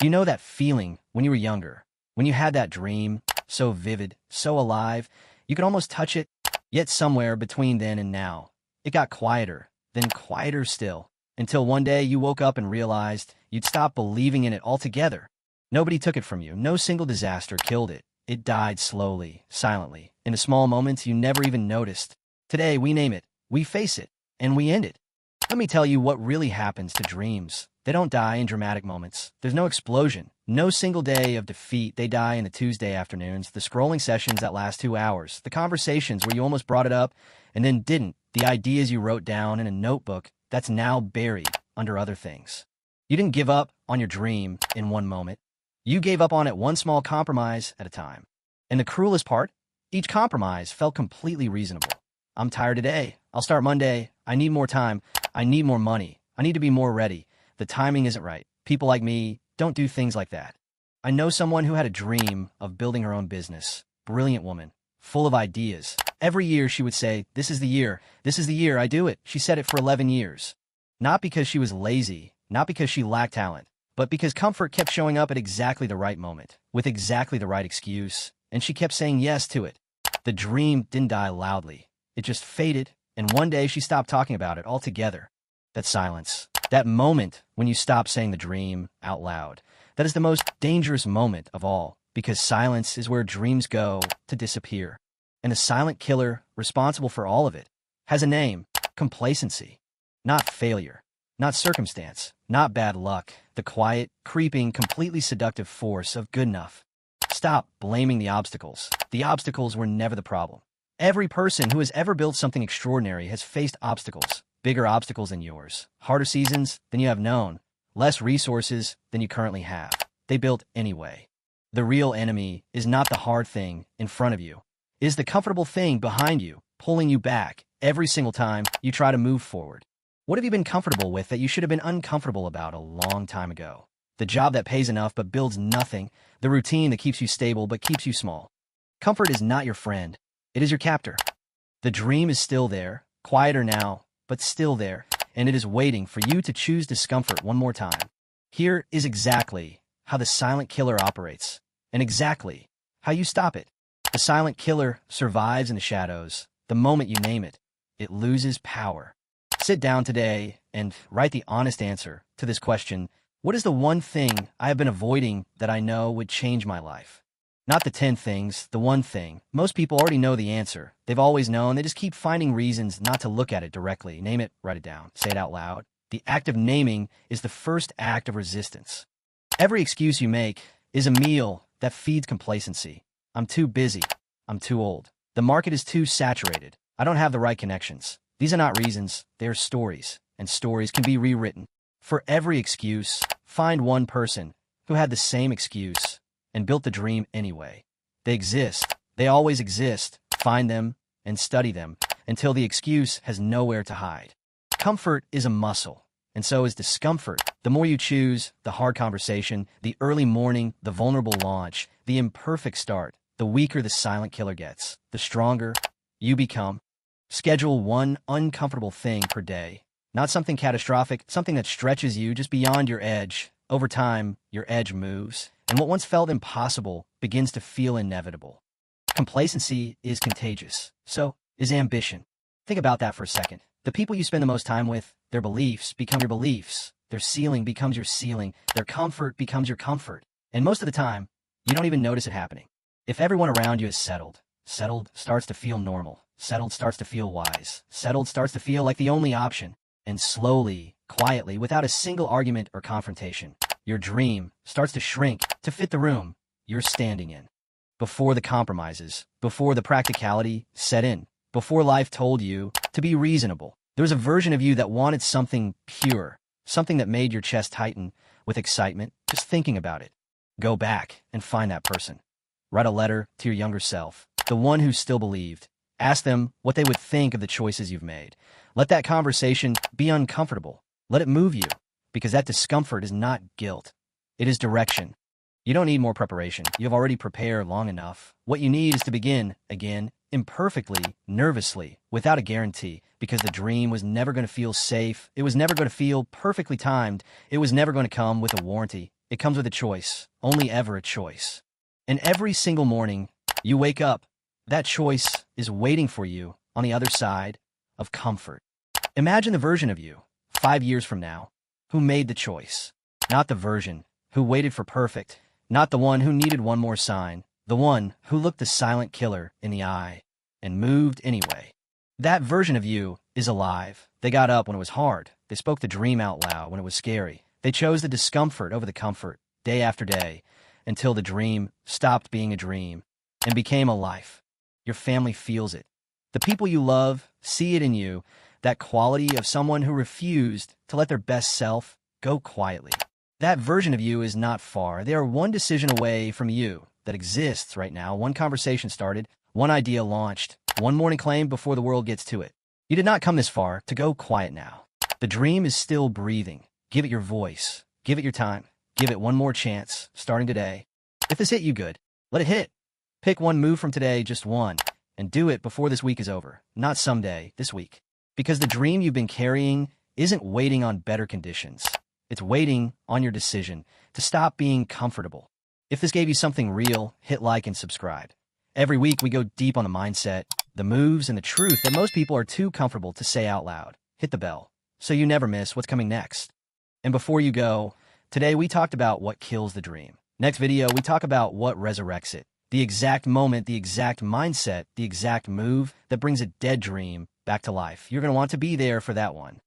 You know that feeling when you were younger, when you had that dream, so vivid, so alive, you could almost touch it, yet somewhere between then and now, it got quieter, then quieter still, until one day you woke up and realized you'd stopped believing in it altogether. Nobody took it from you. No single disaster killed it. It died slowly, silently, in the small moments you never even noticed. Today, we name it, we face it, and we end it. Let me tell you what really happens to dreams. They don't die in dramatic moments. There's no explosion, no single day of defeat. They die in the Tuesday afternoons, the scrolling sessions that last 2 hours, the conversations where you almost brought it up and then didn't, the ideas you wrote down in a notebook that's now buried under other things. You didn't give up on your dream in one moment. You gave up on it one small compromise at a time. And the cruelest part, each compromise felt completely reasonable. I'm tired today. I'll start Monday. I need more time. I need more money. I need to be more ready. The timing isn't right. People like me don't do things like that. I know someone who had a dream of building her own business. Brilliant woman, full of ideas. Every year she would say, "This is the year. This is the year I do it." She said it for 11 years. Not because she was lazy, not because she lacked talent, but because comfort kept showing up at exactly the right moment, with exactly the right excuse, and she kept saying yes to it. The dream didn't die loudly. It just faded, and one day she stopped talking about it altogether. That silence, that moment when you stop saying the dream out loud, that is the most dangerous moment of all, because silence is where dreams go to disappear. And the silent killer responsible for all of it has a name: complacency. Not failure, not circumstance, not bad luck, the quiet, creeping, completely seductive force of good enough. Stop blaming the obstacles. The obstacles were never the problem. Every person who has ever built something extraordinary has faced obstacles. Bigger obstacles than yours, harder seasons than you have known, less resources than you currently have. They built anyway. The real enemy is not the hard thing in front of you. It is the comfortable thing behind you, pulling you back every single time you try to move forward. What have you been comfortable with that you should have been uncomfortable about a long time ago? The job that pays enough but builds nothing, the routine that keeps you stable but keeps you small. Comfort is not your friend. It is your captor. The dream is still there, quieter now, but still there, and it is waiting for you to choose discomfort one more time. Here is exactly how the silent killer operates, and exactly how you stop it. The silent killer survives in the shadows. The moment you name it, it loses power. Sit down today and write the honest answer to this question: what is the one thing I have been avoiding that I know would change my life? Not the 10 things, the one thing. Most people already know the answer. They've always known. They just keep finding reasons not to look at it directly. Name it, write it down, say it out loud. The act of naming is the first act of resistance. Every excuse you make is a meal that feeds complacency. I'm too busy. I'm too old. The market is too saturated. I don't have the right connections. These are not reasons. They are stories, and stories can be rewritten. For every excuse, find one person who had the same excuse and built the dream anyway. They exist. They always exist. Find them and study them until the excuse has nowhere to hide. Comfort is a muscle, and so is discomfort. The more you choose, the hard conversation, the early morning, the vulnerable launch, the imperfect start, the weaker the silent killer gets, the stronger you become. Schedule one uncomfortable thing per day. Not something catastrophic, something that stretches you just beyond your edge. Over time, your edge moves, and what once felt impossible begins to feel inevitable. Complacency is contagious. So is ambition. Think about that for a second. The people you spend the most time with, their beliefs become your beliefs. Their ceiling becomes your ceiling. Their comfort becomes your comfort. And most of the time, you don't even notice it happening. If everyone around you is settled, settled starts to feel normal. Settled starts to feel wise. Settled starts to feel like the only option. And slowly, quietly, without a single argument or confrontation, your dream starts to shrink to fit the room you're standing in. Before the compromises, before the practicality set in, before life told you to be reasonable, there was a version of you that wanted something pure, something that made your chest tighten with excitement just thinking about it. Go back and find that person. Write a letter to your younger self, the one who still believed. Ask them what they would think of the choices you've made. Let that conversation be uncomfortable. Let it move you, because that discomfort is not guilt. It is direction. You don't need more preparation. You've already prepared long enough. What you need is to begin again, imperfectly, nervously, without a guarantee, because the dream was never going to feel safe. It was never going to feel perfectly timed. It was never going to come with a warranty. It comes with a choice, only ever a choice. And every single morning you wake up, that choice is waiting for you on the other side of comfort. Imagine the version of you, 5 years from now, who made the choice. Not the version who waited for perfect, not the one who needed one more sign, the one who looked the silent killer in the eye and moved anyway. That version of you is alive. They got up when it was hard. They spoke the dream out loud when it was scary. They chose the discomfort over the comfort, day after day, until the dream stopped being a dream and became a life. Your family feels it. The people you love see it in you, that quality of someone who refused to let their best self go quietly. That version of you is not far. They are one decision away from you that exists right now. One conversation started, one idea launched, one morning claimed before the world gets to it. You did not come this far to go quiet now. The dream is still breathing. Give it your voice. Give it your time. Give it one more chance, starting today. If this hit you good, let it hit. Pick one move from today, just one, and do it before this week is over. Not someday, this week. Because the dream you've been carrying isn't waiting on better conditions. It's waiting on your decision to stop being comfortable. If this gave you something real, hit like and subscribe. Every week we go deep on the mindset, the moves, and the truth that most people are too comfortable to say out loud. Hit the bell so you never miss what's coming next. And before you go, today we talked about what kills the dream. Next video, we talk about what resurrects it. The exact moment, the exact mindset, the exact move that brings a dead dream back to life. You're going to want to be there for that one.